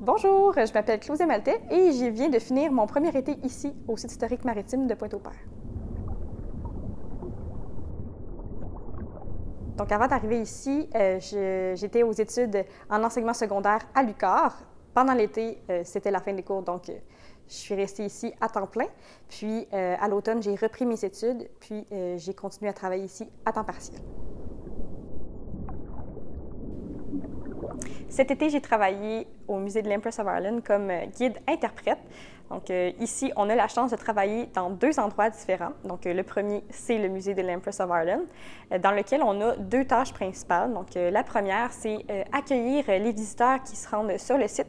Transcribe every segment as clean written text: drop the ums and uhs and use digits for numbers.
Bonjour, je m'appelle Claudie Maltais et je viens de finir mon premier été ici au site historique maritime de Pointe-au-Père. Donc avant d'arriver ici, j'étais aux études en enseignement secondaire à l'UQAR. Pendant l'été, c'était la fin des cours, donc je suis restée ici à temps plein. Puis à l'automne, j'ai repris mes études, puis j'ai continué à travailler ici à temps partiel. Cet été, j'ai travaillé au Musée de l'Empress of Ireland comme guide-interprète. Donc ici, on a la chance de travailler dans deux endroits différents. Donc le premier, c'est le Musée de l'Empress of Ireland, dans lequel on a deux tâches principales. Donc la première, c'est accueillir les visiteurs qui se rendent sur le site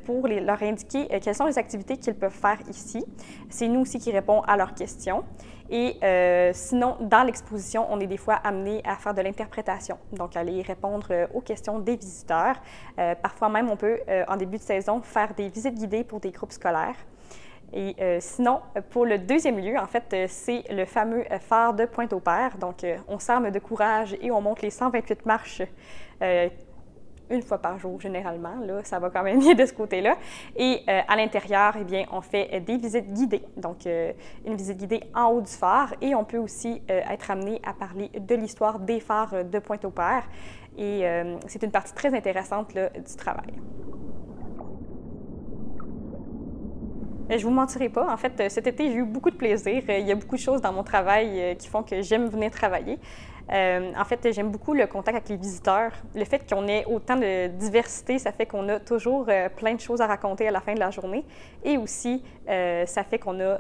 pour leur indiquer quelles sont les activités qu'ils peuvent faire ici. C'est nous aussi qui répondons à leurs questions. Et sinon, dans l'exposition, on est des fois amené à faire de l'interprétation, donc aller répondre aux questions des visiteurs. Parfois même, on peut, en début de saison, faire des visites guidées pour des groupes scolaires. Et sinon, pour le deuxième lieu, en fait, c'est le fameux phare de Pointe-au-Père. Donc, on s'arme de courage et on monte les 128 marches une fois par jour, généralement. Là, ça va quand même bien de ce côté-là. Et à l'intérieur, eh bien, on fait des visites guidées. Donc, une visite guidée en haut du phare. Et on peut aussi être amené à parler de l'histoire des phares de Pointe-au-Père. Et c'est une partie très intéressante là, du travail. Je ne vous mentirai pas, en fait, cet été, j'ai eu beaucoup de plaisir. Il y a beaucoup de choses dans mon travail qui font que j'aime venir travailler. En fait, j'aime beaucoup le contact avec les visiteurs. Le fait qu'on ait autant de diversité, ça fait qu'on a toujours plein de choses à raconter à la fin de la journée. Et aussi, ça fait qu'on a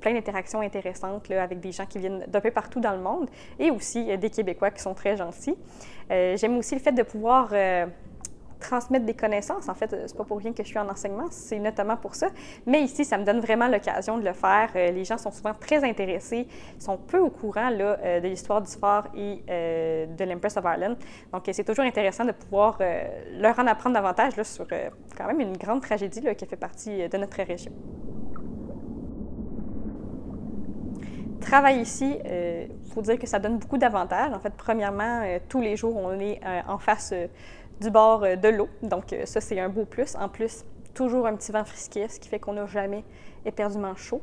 plein d'interactions intéressantes là, avec des gens qui viennent d'un peu partout dans le monde et aussi des Québécois qui sont très gentils. J'aime aussi le fait de pouvoir transmettre des connaissances. En fait, c'est pas pour rien que je suis en enseignement, c'est notamment pour ça. Mais ici, ça me donne vraiment l'occasion de le faire. Les gens sont souvent très intéressés, sont peu au courant là, de l'histoire du phare et de l'Empress of Ireland. Donc, c'est toujours intéressant de pouvoir leur en apprendre davantage là, sur quand même une grande tragédie là, qui fait partie de notre région. Travailler ici, il faut dire que ça donne beaucoup d'avantages. En fait, premièrement, tous les jours, on est en face du bord de l'eau. Donc, ça, c'est un beau plus. En plus, toujours un petit vent frisquet, ce qui fait qu'on n'a jamais éperdument chaud.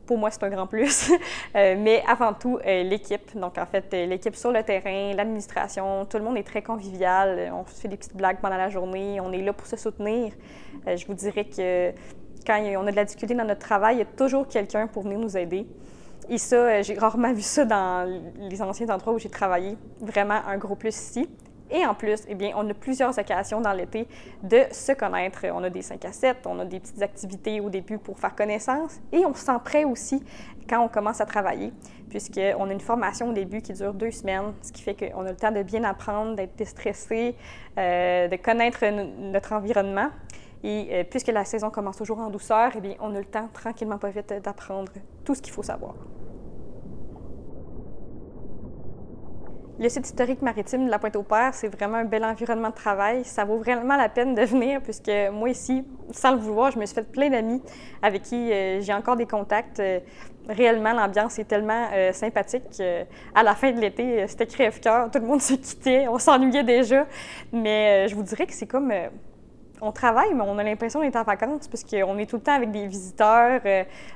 Pour moi, c'est un grand plus. Mais avant tout, l'équipe. Donc, en fait, l'équipe sur le terrain, l'administration, tout le monde est très convivial. On se fait des petites blagues pendant la journée. On est là pour se soutenir. Je vous dirais que quand on a de la difficulté dans notre travail, il y a toujours quelqu'un pour venir nous aider. Et ça, j'ai rarement vu ça dans les anciens endroits où j'ai travaillé. Vraiment un gros plus ici. Et en plus, eh bien, on a plusieurs occasions dans l'été de se connaître. On a des 5 à 7, on a des petites activités au début pour faire connaissance et on se sent prêt aussi quand on commence à travailler, puisqu'on a une formation au début qui dure 2 semaines, ce qui fait qu'on a le temps de bien apprendre, d'être déstressé, de connaître notre environnement. Et puisque la saison commence toujours en douceur, eh bien, on a le temps, tranquillement pas vite, d'apprendre tout ce qu'il faut savoir. Le site historique maritime de la Pointe-au-Père, c'est vraiment un bel environnement de travail. Ça vaut vraiment la peine de venir, puisque moi ici, sans le vouloir, je me suis fait plein d'amis avec qui j'ai encore des contacts. Réellement, l'ambiance est tellement sympathique. À la fin de l'été, c'était crève-cœur, tout le monde se quittait, on s'ennuyait déjà. Mais je vous dirais que c'est comme... on travaille, mais on a l'impression d'être en vacances, parce qu'on est tout le temps avec des visiteurs.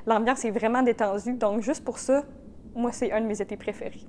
L'ambiance est vraiment détendue. Donc, juste pour ça, moi, c'est un de mes étés préférés.